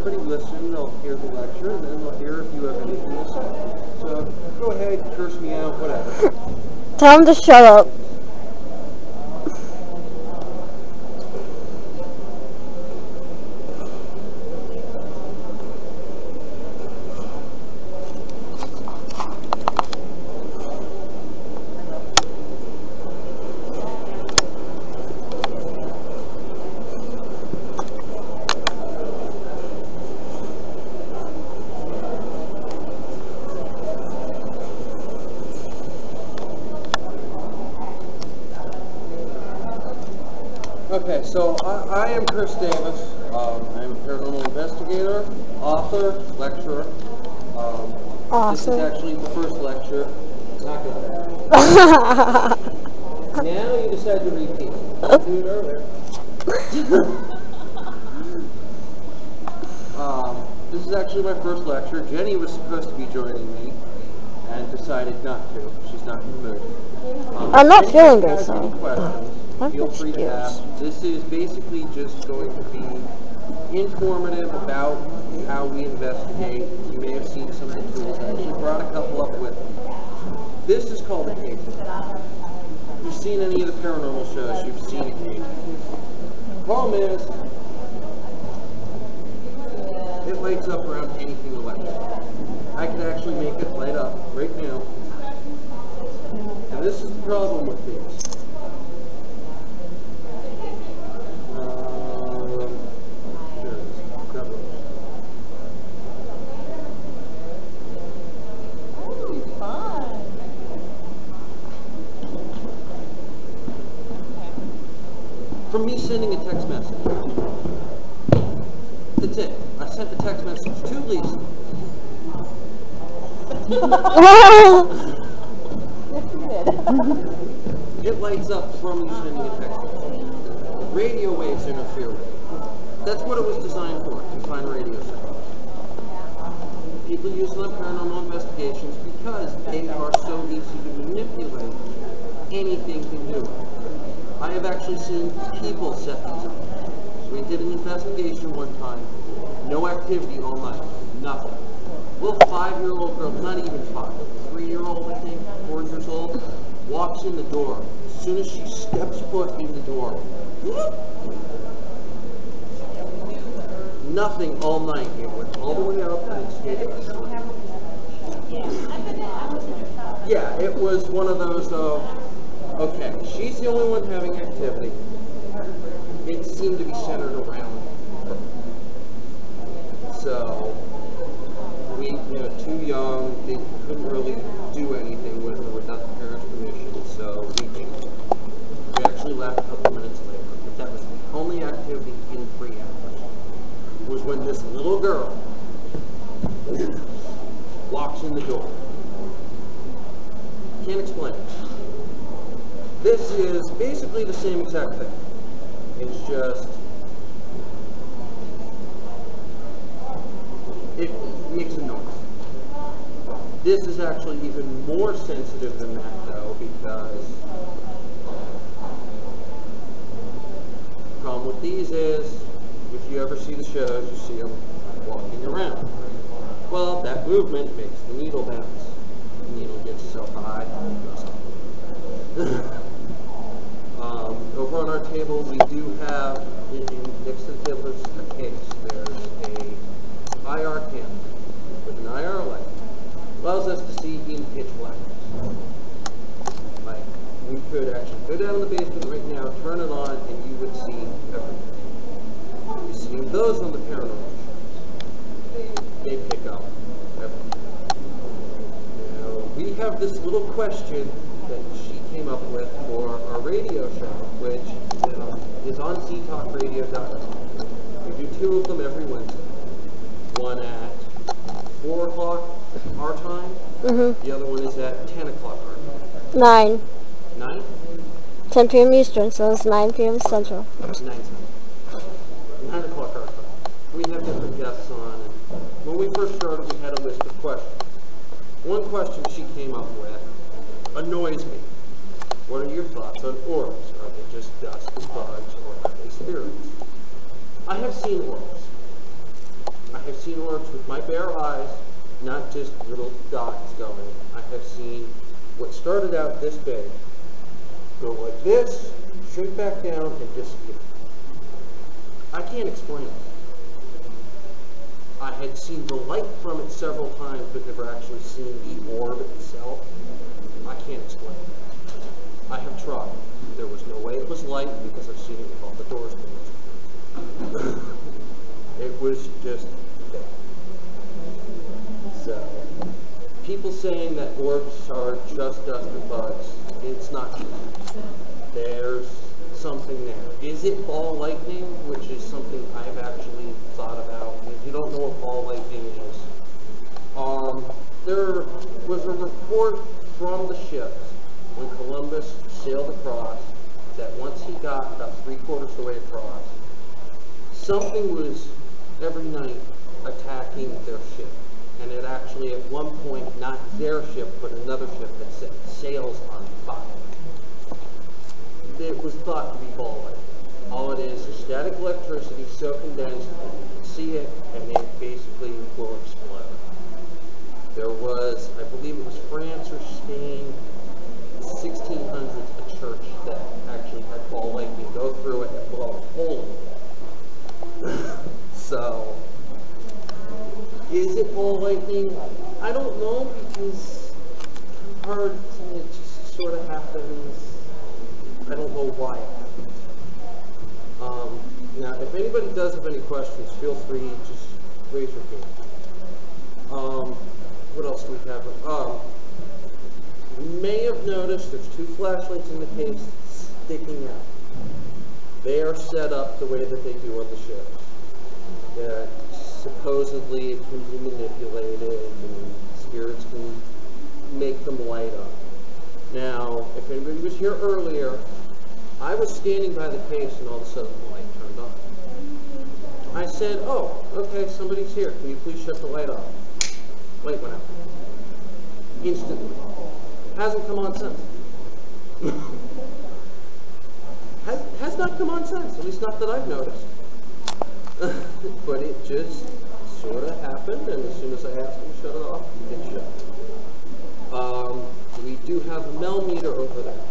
everybody listen, they'll hear the lecture, and then they'll hear if you have anything to say. So go ahead, curse me out, whatever. Tell him to shut up. Okay, so I am Chris Davis. I'm a paranormal investigator, author, lecturer. This is actually the first lecture. It's not good. Now you decide to repeat. Don't do it earlier. This is actually my first lecture. Jenny was supposed to be joining me and decided not to. She's not in the mood. I'm not feeling good, so. Any questions? Feel free to ask. This is basically just going to be informative about how we investigate. You may have seen some of the tools. I actually brought a couple up with me. This is called a cage. If you've seen any of the paranormal shows, you've seen a cage. The problem is, it lights up around anything electric. I can actually make it light up right now. And this is the problem with these. From me sending a text message. That's it. I sent a text message to Lisa. It lights up from you sending a text message. Radio waves interfere with it. That's what it was designed for, to find radio signals. People use them in paranormal investigations because they are so easy to manipulate. Anything can do it. I have actually seen people set these up. So we did an investigation one time. No activity all night. Nothing. Little 5-year-old girl, not even 5, 3-year-old I think, 4 years old, walks in the door. As soon as she steps foot in the door, nothing all night. It went all the way up and it stayed up. Yeah, it was one of those okay, she's the only one having activity. It seemed to be centered around her. So, we, too young, they couldn't really do anything with her without the parents' permission, so we actually left a couple minutes later. But that was the only activity in 3 hours. Was when this little girl walks in the door. Can't explain it. This is basically the same exact thing. It's just, it makes a noise. This is actually even more sensitive than that though, because the problem with these is, if you ever see the shows, you see them walking around. Well, that movement makes the needle bounce. The needle gets so high, it goes up. Over on our table, we do have, next to the table, there's a case. There's a IR camera with an IR light. Allows us to see in pitch blackness. Like, we could actually go down in the basement right now, turn it on, and you would see everything. You've seen those on the paranormal shows. They pick up everything. Now, we have this little question that she came up with for our radio show, which is on ctalkradio.com. We do 2 of them every Wednesday. One at 4 o'clock our time. The other one is at 10 o'clock our time. 9. 9? 10 p.m. Eastern, so it's 9 p.m. Central. 9 o'clock our time. We have different guests on. And when we first started, we had a list of questions. One question she came up with annoys me. What are your thoughts on orbs? Are they just dust and bugs, or are they spirits? I have seen orbs. I have seen orbs with my bare eyes, not just little dots going. I have seen what started out this big go like this, shrink back down, and disappear. I can't explain it. I had seen the light from it several times, but never actually seen the orb itself. I can't explain it. I have tried. There was no way it was light because I've seen it with all the doors closed. It was just there. So, people saying that orbs are just dust and bugs, it's not true. There's something there. Is it ball lightning, which is something I've actually thought about? If you don't know what ball lightning is, there was a report from the ships when Columbus sailed across that once he got about 3/4 the way across, something was every night attacking their ship. And it actually at one point, not their ship, but another ship that set sails on fire. It was thought to be ball lightning. All it is static electricity so condensed, you can see it, and it basically will explode. There was, I believe it was France or Spain, 1600s, a church that actually had ball lightning go through it and blow a hole in it. So, is it ball lightning? I don't know, because it's hard, it just sort of happens. I don't know why it happens. Now, if anybody does have any questions, feel free, just raise your hand. What else do we have? You may have noticed there's 2 flashlights in the case sticking out. They are set up the way that they do on the ships. That supposedly it can be manipulated and spirits can make them light up. Now, if anybody was here earlier, I was standing by the case and all of a sudden the light turned on. I said, oh, okay, somebody's here. Can you please shut the light off? Light went out. Instantly. Hasn't come on since. has not come on since, at least not that I've noticed. But it just sort of happened, and as soon as I asked him to shut it off, it shut. We do have a Mel meter over there.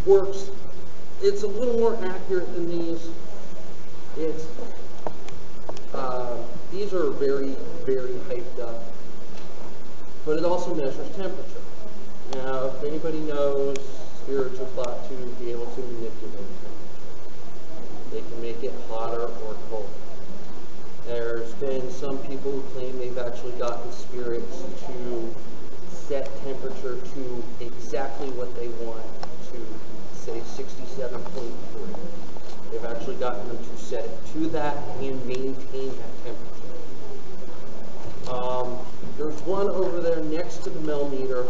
Works. It's a little more accurate than these. It's these are very, very hyped up, but it also measures temperature. Now, if anybody knows, spirits are thought to be able to manipulate temperature. They can make it hotter or colder. There's been some people who claim they've actually gotten spirits to set temperature to exactly what they want, to say 67.3. They've actually gotten them to set it to that and maintain that temperature. There's one over there next to the Mel meter.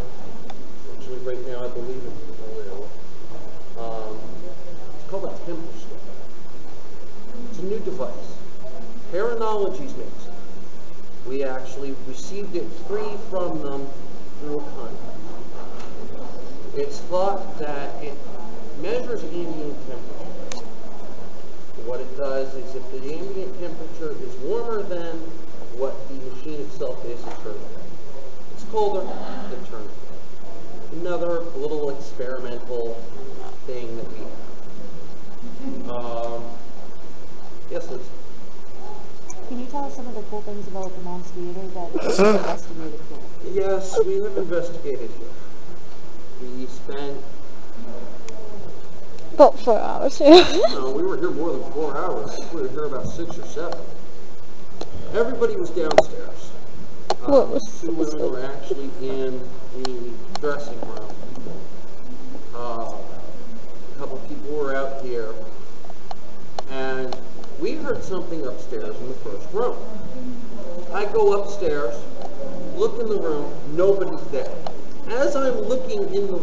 Actually, right now I believe it's blue. It's called a temperscope. It's a new device. Paranologies makes it. We actually received it free from them through a contract. It's thought that it measures ambient temperature. What it does is if the ambient temperature is warmer than what the machine itself is, it turns it. If it's colder, it turns it. Another little experimental thing that we have. Yes, Liz? Can you tell us some of the cool things about the Mounds Theater that you investigated here? Yes, we have investigated here. We spent... About 4 hours here. No, we were here more than 4 hours. We were here about 6 or 7. Everybody was downstairs. Two women were actually in the dressing room. A couple people were out here. And we heard something upstairs in the first room. I go upstairs, look in the room, nobody's there. As I'm looking in the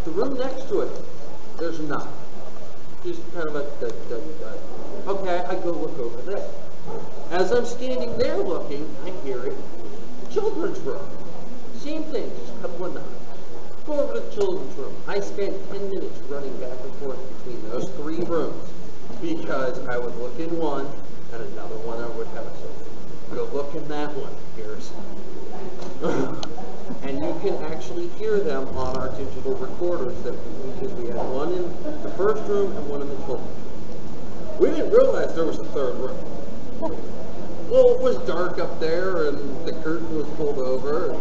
room next to it, there's a knock. Just kind of a okay, I go look over there. As I'm standing there looking, I hear it. Children's room. Same thing, just a couple of knocks. Go over to the children's room. I spent 10 minutes running back and forth between those 3 rooms because I would look in one, and another one that would have a go look in that one, Harrison. And you can actually hear them on our digital recorders because we had one in the first room and one in the children's room. We didn't realize there was a third room. Well, it was dark up there and the curtain was pulled over.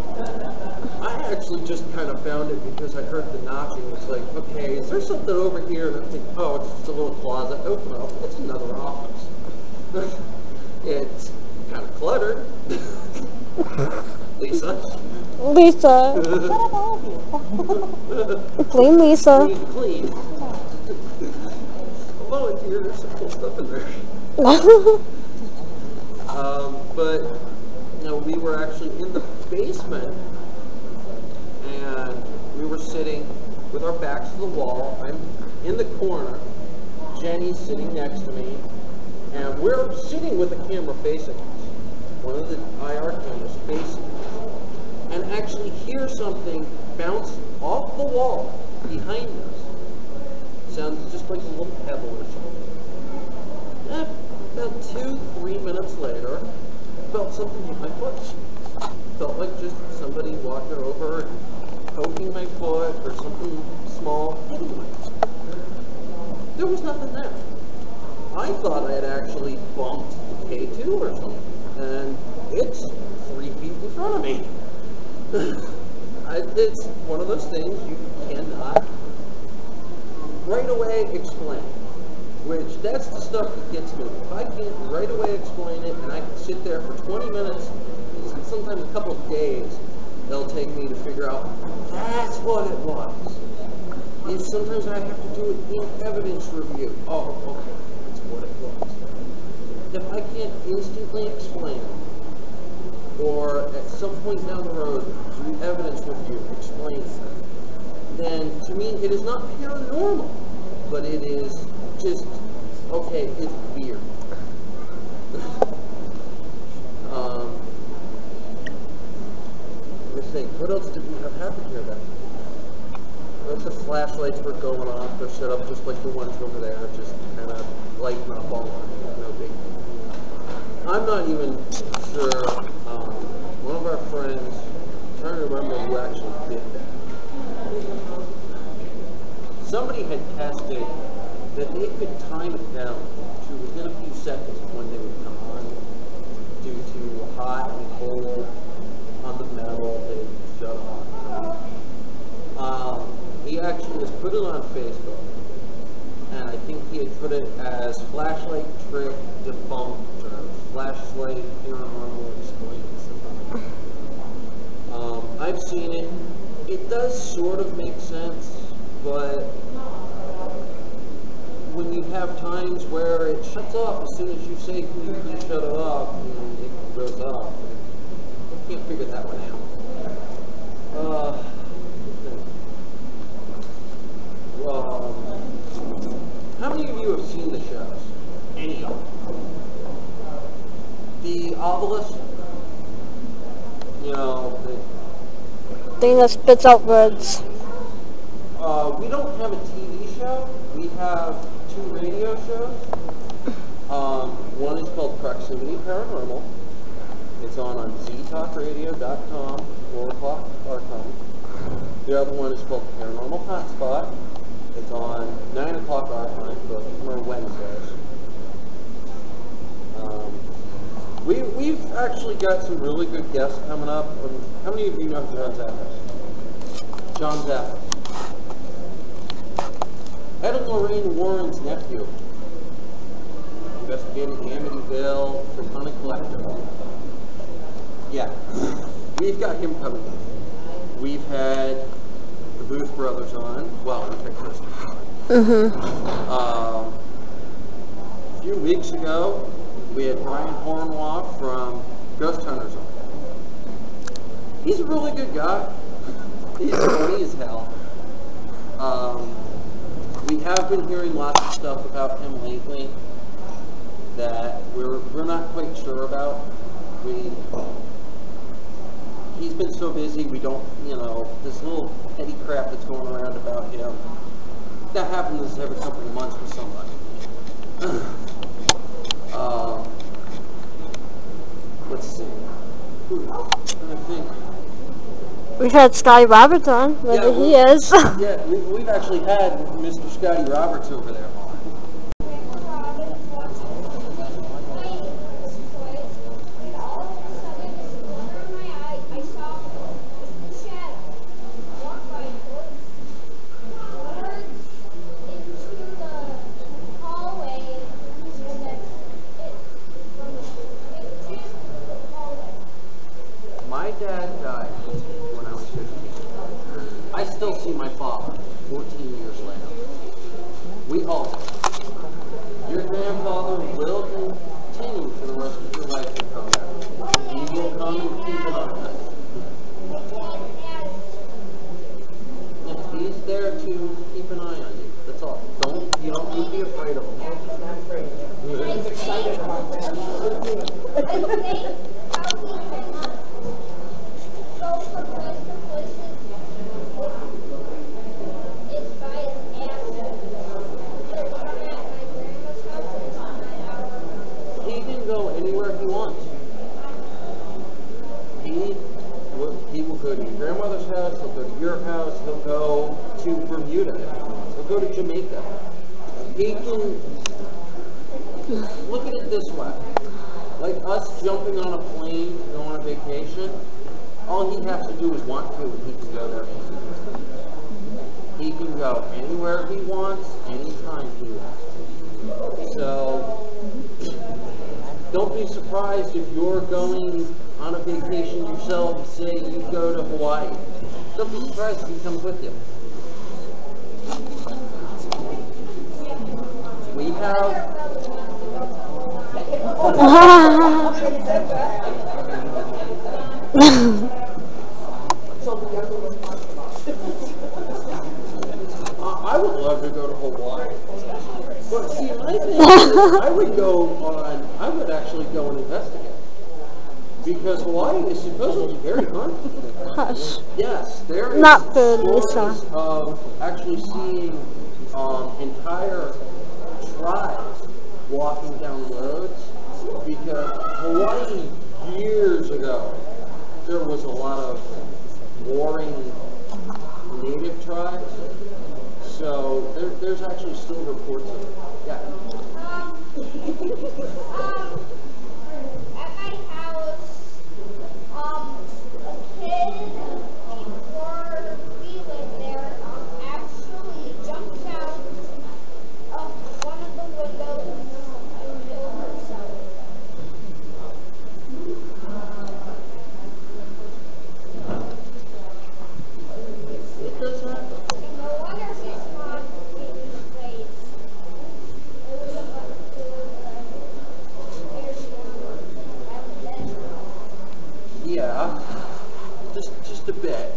I actually just kind of found it because I heard the knocking. It's like, okay, is there something over here? And I think, oh, it's just a little closet. Open up. It's another office. It's kind of cluttered. Lisa. Lisa. What up, all of you? Clean Lisa. Clean. Volunteer, there's some cool stuff in there. But, you know, we were actually in the basement, and we were sitting with our backs to the wall. I'm in the corner. Jenny's sitting next to me, and we're sitting with a camera facing us. One of the IR cameras facing us. And actually hear something bounce off the wall behind us. Sounds just like a little pebble or something. And about 2-3 minutes later, I felt something hit my foot. Felt like just somebody walking over and poking my foot or something small hitting my foot. There was nothing there. I thought I had actually bumped the K2 or something, and it's 3 feet in front of me. It's one of those things you cannot right away explain, which that's the stuff that gets me. If I can't right away explain it, and I can sit there for 20 minutes, sometimes a couple of days, it'll take me to figure out that's what it was. And sometimes I have to do it in evidence review. Oh, okay, that's what it was. If I can't instantly explain it, or at some point down the road, through evidence review, explain it, then to me it is not paranormal, but it is just, okay, it's weird. Let's think, what else did we have happen here then? The flashlights were going off. They're set up just like the ones over there, just kind of lighting up all on. No big deal. I'm not even sure. One of our friends, I'm trying to remember who actually did that. Somebody had tested that they could time it down to within a few seconds of when they would come on, due to hot and cold on the metal. They would shut off. He actually has put it on Facebook, and I think he had put it as flashlight trick debunked or flashlight paranormal explained, something like that. I've seen it. It does sort of make sense, but when you have times where it shuts off as soon as you say you shut it off, and it goes off, I can't figure that one out. How many of you have seen the shows? Any of them? The Obelisk? You know, the Thing that spits out words. we don't have a TV show. We have 2 radio shows. One is called Proximity Paranormal. It's on ztalkradio.com, 4 o'clock our time. The other one is called Paranormal Hotspot. It's on 9 o'clock our time, both of them are Wednesdays. We've actually got some really good guests coming up. How many of you know John Zappos? John Zappos. Ed and Lorraine Warren's nephew. Investigated the Amityville Satanic Collector. Yeah. We've got him coming in. We've had the Booth Brothers on. Well, we've had Chris on. A few weeks ago, we had Brian Hornwalk from Ghost Hunters on. He's a really good guy. He's funny as hell. We have been hearing lots of stuff about him lately that we're not quite sure about. He's been so busy, we don't, this little petty crap that's going around about him. That happens every couple of months with somebody. We had Scotty Roberts on, whether he is. Yeah, we've actually had Mr. Scotty Roberts over there. My dad died when I was 15. I still see my father 14 years later. We all do. Your grandfather will continue for the rest of your life to come back. He will come and keep an eye on you. He's there to keep an eye on you. That's all. You don't need to be afraid of him. I'm afraid. He's excited about that. He can go anywhere he wants. He will go to your grandmother's house, he'll go to your house, he'll go to Bermuda, he'll go to Jamaica. He can, look at it this way, like us jumping on a plane to go on a vacation, all he has to do is want to and he can go there. He can go anywhere he wants, anytime he wants. So, don't be surprised if you're going on a vacation yourself, say you go to Hawaii. Don't be surprised if he comes with you. We have... I would love to go to Hawaii. But see, my thing is, I would actually go and investigate. Because Hawaii is supposedly very haunted. Hush. Yes, there is Not good, Lisa. stories of actually seeing entire tribes walking down roads. Because Hawaii, years ago, there was a lot of warring native tribes. So there's actually still reports of it. Yeah. At my house, a kid, before we lived there, actually jumped out of one of the windows and killed herself. It does happen. No wonder his mom gave him praise. It was a Yeah, just a bit.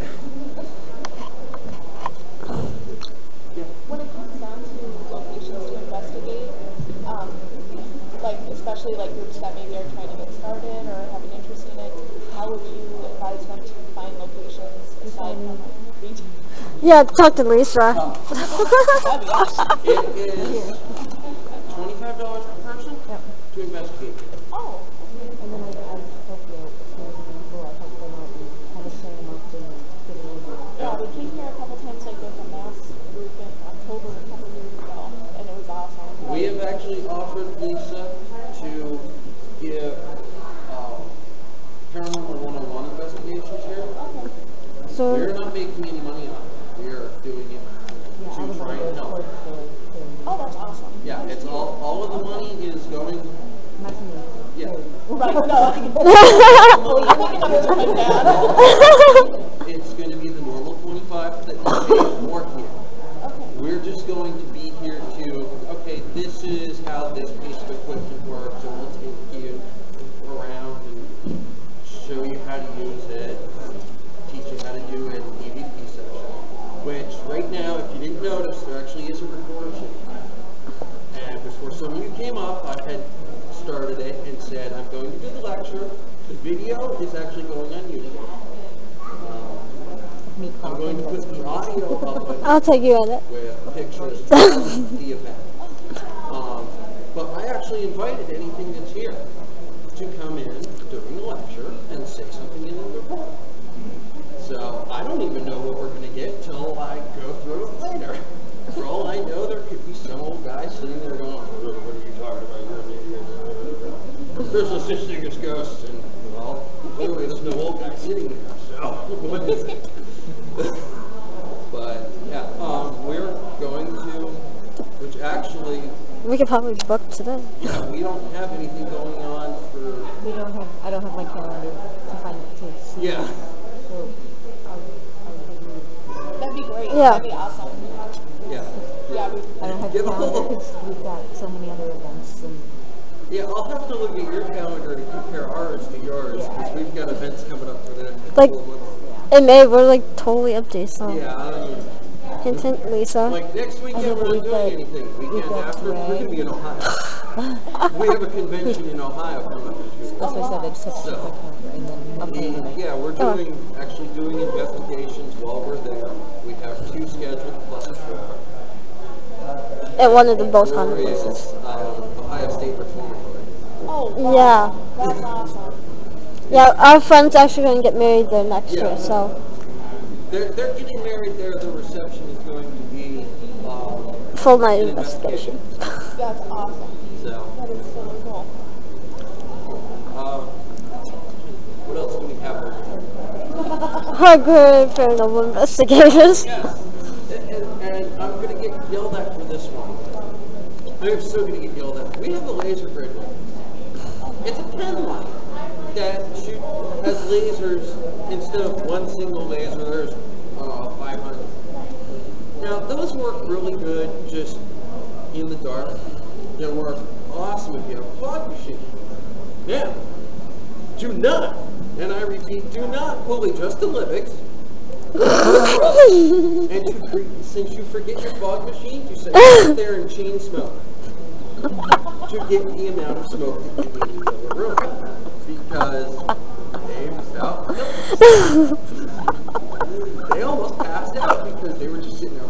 When it comes down to locations to investigate, like especially like groups that maybe are trying to get started or have an interest in it, how would you advise them to find locations aside from region? Yeah, talk to Lisa. It is $25 per person to investigate. Oh. And then I help you out with people, I help them out and kind of train them up and get them over. Yeah, we came here a couple times, like with a mass group in October a couple years ago, and it was awesome. We have actually offered Lisa to give Paranormal 101 investigations here. Okay. So, We're not making any money on it. We are doing it Yeah, I to was try on and the help. court for Oh, that's awesome. Yeah, it's all of the money is going. not to me. Yeah. Right, no. Well, you're thinking of a different dad. It's going to be the normal 25 that you pay more here. Okay. We're just going to be here to, okay, this is how this piece of equipment works, and we'll take you around and show you how to use it, teach you how to do an EVP session, which right now, if you didn't notice, there actually is a recording. And before some of you came up, I had started it and said, I'm going to do the lecture. The video is actually going on YouTube. I'm going to put the audio up on I'll take you on it. with pictures of the event. But I actually invited anything that's here to come in during the lecture and say something in the report. So I don't even know what we're going to get till I go through it later. For all I know, there could be some old guy sitting there going, "What are you talking about? You're an idiot." There's no such thing as ghosts, and well, clearly there's no old guy sitting there. So what is it? But yeah, we're going to, which actually, We could probably book today. yeah, we don't have anything going on for. I don't have my calendar to find it to see. Yeah. So I'll give you. That'd be great. Yeah. That'd be awesome. Yeah. Yeah, we, I don't have Give a a calendar little- because we've got so many other events and. Yeah, I'll have to look at your calendar to compare ours to yours, because we've got events coming up for the next Like- couple of months. In May, we're like totally empty, so. Yeah, Hint, hint, Lisa. like next weekend know, we're not we've doing got- anything. we've Weekend got after, we're Greg. going to be in Ohio. We have a convention in Ohio coming up this week. That's why I said I'd set So- my calendar and then update it. Yeah, we're actually doing investigations while we're there. We have 2 scheduled plus a 4. At one of the both 4 haunted is places. Ohio State Reformatory. oh, wow. Yeah. That's awesome. Yeah, our friend's actually going to get married there next Yeah. year, so. They're getting married there. The reception is going to be Full night an investigation. That's awesome. So, That is so cool. what else do we have over here? Hardcore paranormal investigators. Yes, and I'm going to get yelled at for this one. I'm still going to get yelled at. We have a laser grid light. It's a pen light that has lasers instead of one single laser. There's 500. Now those work really good just in the dark. They work awesome if you have a fog machine. Now, do not, and I repeat, do not pull just the Olympics. And since you forget your fog machine, you sit there and chain smoke to get the amount of smoke that you need in the room. Because they felt they almost passed out because they were just sitting there.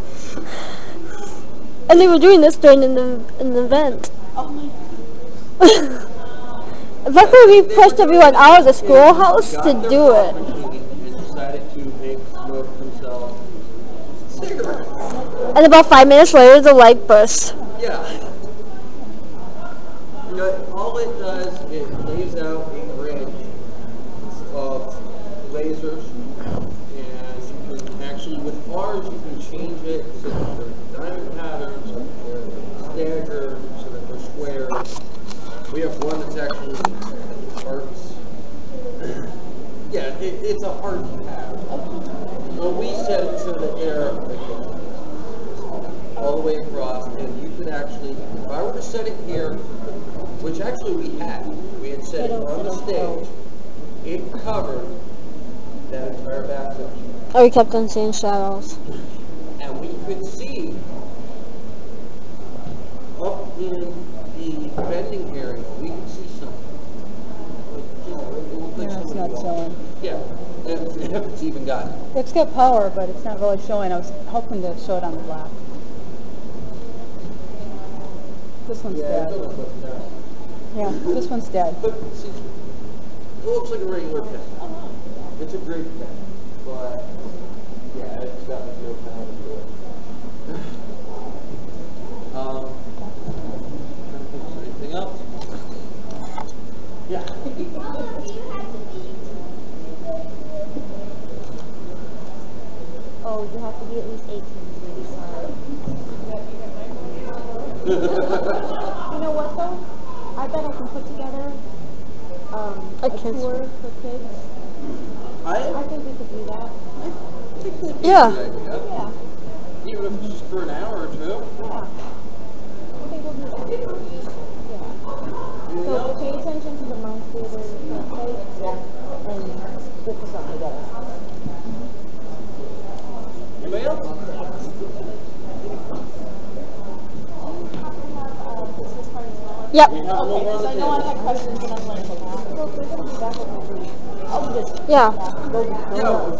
And they were doing this during an event. Oh my. In fact, we pushed everyone out of the schoolhouse Got to their do fog it. machine and decided to make smoke themselves cigarettes. And about 5 minutes later, the light burst. Yeah. You know, all it does, it lays out a grid of lasers, and you can actually, with ours, you can change it so that they're diamond patterns, so that they're staggered, so that they're squares. We have one that's actually hearts. Yeah, it's a heart pattern. Well, we set it so that they're all the way across, and you could actually, if I were to set it here, which actually we had set it on the stage, it covered that entire back section. Oh, we kept on seeing shadows. And we could see up in the bending area, we could see something. It looked like Yeah, it's somebody not walked. showing. Yeah, it's even got it. It's got power, but it's not really showing. I was hoping to show it on the black. This one's Yeah, it dead. doesn't look that. Yeah, this one's dead. But see, it looks like a regular pen. It's a great pen, but yeah, it's got like no power to it. Trying to think of anything else? Yeah. Oh, you have to be at least 18 to be sorry. You know what though? I bet I can put together a kids' tour for kids. I think we could do that. I think that'd be Yeah. a good idea. Yeah, Even if it's just for an hour or two. yeah. I think we'll do that. Yeah. Anything So else? pay attention to the Mounds Theater website and we'll put something together. Anybody else? Business card as well. Yep. We have one more Okay, on so the I know I table. had questions and I'm like, Well, if we're gonna be back with the I'll just, Yeah. go. Yeah,